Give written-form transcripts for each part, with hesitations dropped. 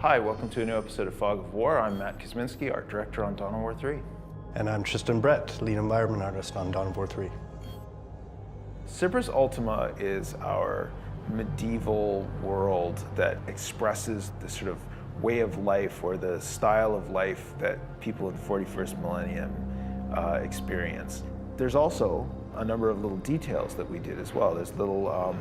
Hi, welcome to a new episode of Fog of War. I'm Matt Kosminski, art director on Dawn of War 3. And I'm Tristan Brett, lead environment artist on Dawn of War 3. Cyprus Ultima is our medieval world that expresses the sort of way of life or the style of life that people in the 41st millennium experience. There's also a number of little details that we did as well. There's little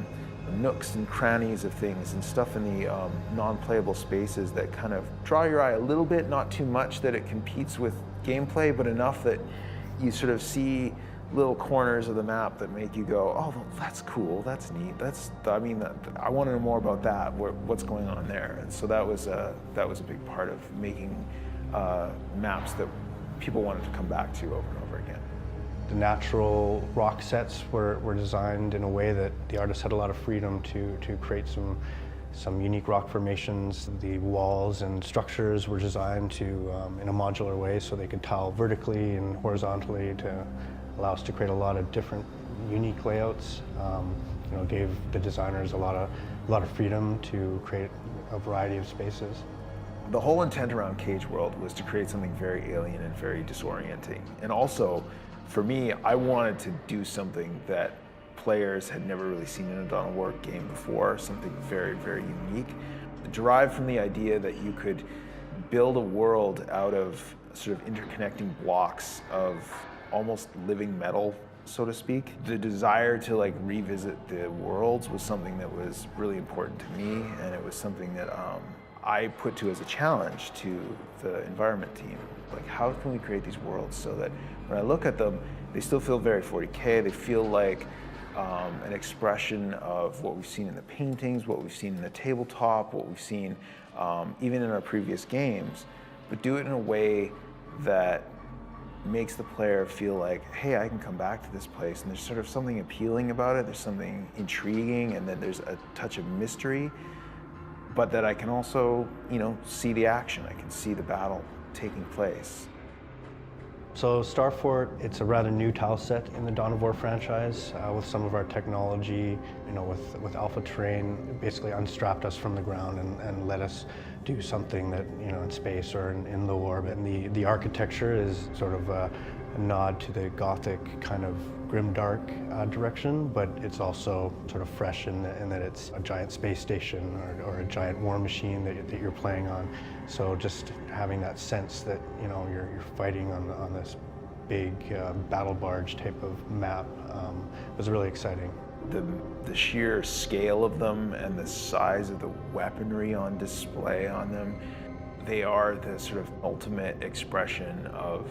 nooks and crannies of things and stuff in the non-playable spaces that kind of draw your eye a little bit, not too much that it competes with gameplay, but enough that you sort of see little corners of the map that make you go, oh, that's cool, that's neat, I want to know more about that, what's going on there. And so that was a big part of making maps that people wanted to come back to over and over again. The natural rock sets were designed in a way that the artist had a lot of freedom to create some unique rock formations. The walls and structures were designed to in a modular way so they could tile vertically and horizontally to allow us to create a lot of different unique layouts. Gave the designers a lot of freedom to create a variety of spaces. The whole intent around Cage World was to create something very alien and very disorienting. And also, for me, I wanted to do something that players had never really seen in a Dawn of War game before, something very, very unique. Derived from the idea that you could build a world out of sort of interconnecting blocks of almost living metal, so to speak. The desire to revisit the worlds was something that was really important to me, and it was something that I put to as a challenge to the environment team. How can we create these worlds so that when I look at them, they still feel very 40K, they feel like an expression of what we've seen in the paintings, what we've seen in the tabletop, what we've seen even in our previous games, but do it in a way that makes the player feel like, hey, I can come back to this place, and there's sort of something appealing about it, there's something intriguing, and then there's a touch of mystery, but that I can also, see the action, I can see the battle taking place. So Starfort, it's a rather new tile set in the Dawn of War franchise with some of our technology, with Alpha Terrain, basically unstrapped us from the ground and let us do something that, in space or in low orbit. And the architecture is sort of a nod to the Gothic kind of grimdark direction, but it's also sort of fresh in that it's a giant space station or a giant war machine that you're playing on. So just having that sense that you're fighting on this big battle barge type of map was really exciting. The sheer scale of them and the size of the weaponry on display on them, they are the sort of ultimate expression of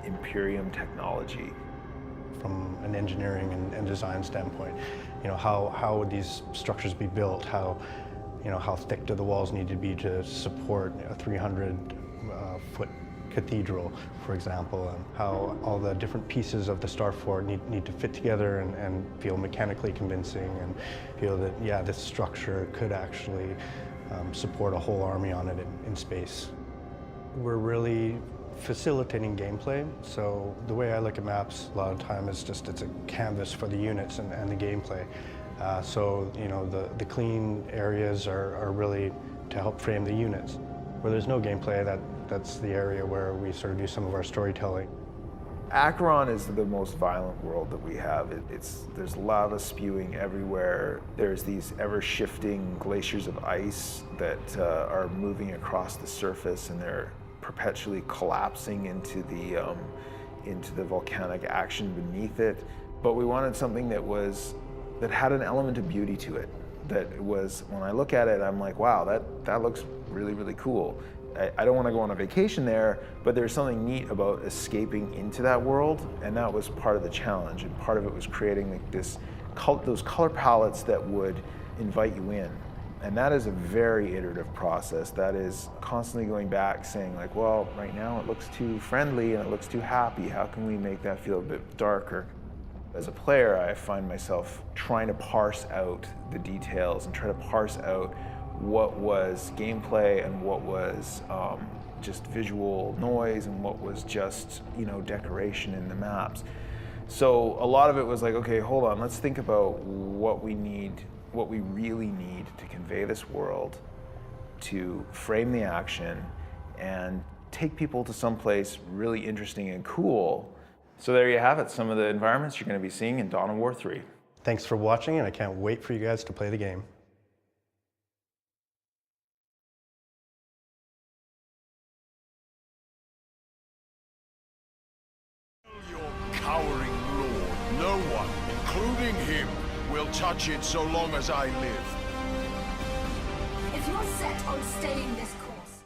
Imperium technology. From an engineering and design standpoint, how would these structures be built? How thick do the walls need to be to support a 300-foot cathedral, for example, and how all the different pieces of the Starfort need to fit together and feel mechanically convincing and feel that, yeah, this structure could actually support a whole army on it in space. We're really facilitating gameplay. So the way I look at maps a lot of time is just it's a canvas for the units and the gameplay. So the clean areas are really to help frame the units. Where there's no gameplay, that's the area where we sort of do some of our storytelling. Acheron is the most violent world that we have. There's lava spewing everywhere. There's these ever-shifting glaciers of ice that are moving across the surface, and they're perpetually collapsing into the volcanic action beneath it. But we wanted something that had an element of beauty to it. That was, when I look at it, I'm like, wow, that looks really, really cool. I don't want to go on a vacation there, but there's something neat about escaping into that world, and that was part of the challenge. And part of it was creating those color palettes that would invite you in. And that is a very iterative process. That is constantly going back saying well, right now it looks too friendly and it looks too happy. How can we make that feel a bit darker? As a player, I find myself trying to parse out the details and try to parse out what was gameplay and what was just visual noise and what was just, decoration in the maps. So a lot of it was okay, hold on, let's think about what we really need to convey this world, to frame the action and take people to someplace really interesting and cool. So there you have it, some of the environments you're going to be seeing in Dawn of War 3. Thanks for watching, and I can't wait for you guys to play the game. Your cowering lord, no one, including him, will touch it so long as I live. If you're set on staying this